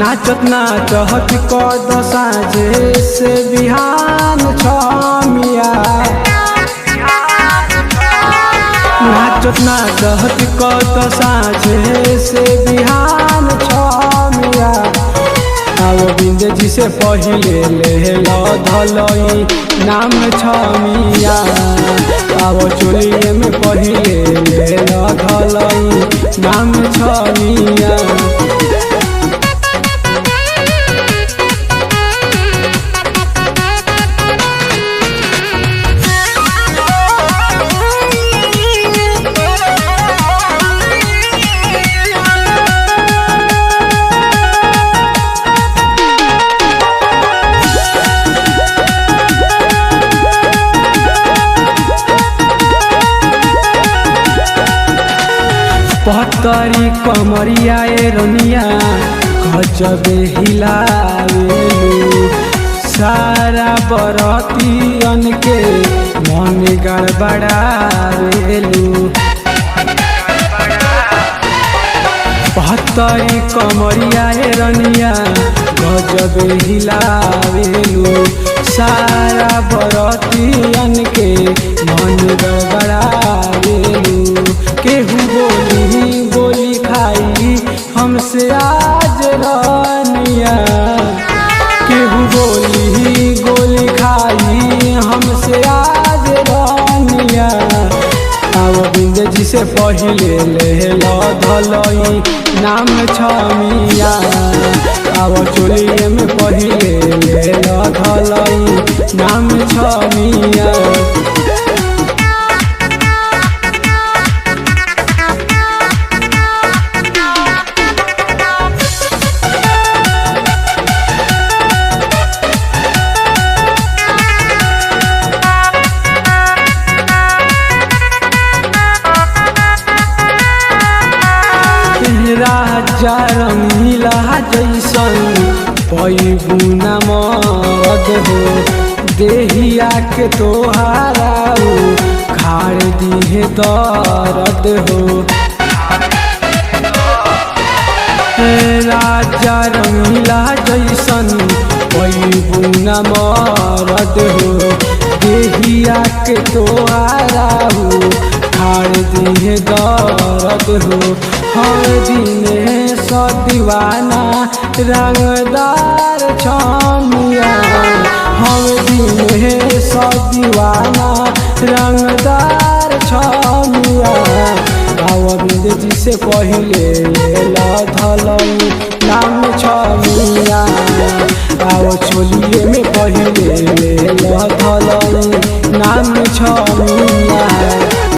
नाचत नाचत कद साँझे से बिहान छमिया। नाचत नाचत कद साँझे से बिहान छमिया। आओ बिंदे जी से पहिले ले धलई नाम छमिया। आओ चोलिए में पहिले ले धलई नाम छमिया। पतरी कमरिया रनिया गजबे हिलावेलू। सारा बरतियन के मन गड़बड़ावेलू। पतरी कमरिया रनिया गजबे हिलावेलू। सारा बरतियन के मन गड़बड़ावेलू। केहू बोली गोली खाई हमसे आज रानिया। केहू बोली गोली खाई हमसे आज रानिया। आओ बिंदे जी से पहिले ले धलई नाम छमिया। आओ चोलिए में पहिले ले धलई नाम छमिया। राजा रंगीला जैसन पैबू न मद हो। देहिया के तोहारा खाड़ दिहे दर्द हो। राजा रंगीला जैसन पैबू न मद हो। देहिया के तोहारा खाड़ दिहे दर्द हो। हम दिन सो दीवाना रंगदार छमिया। हम दिन सो दीवाना रंगदार छमिया। आओ बिंदे जी से पहिले धलई नाम छमिया। आओ चोलिए में पहिले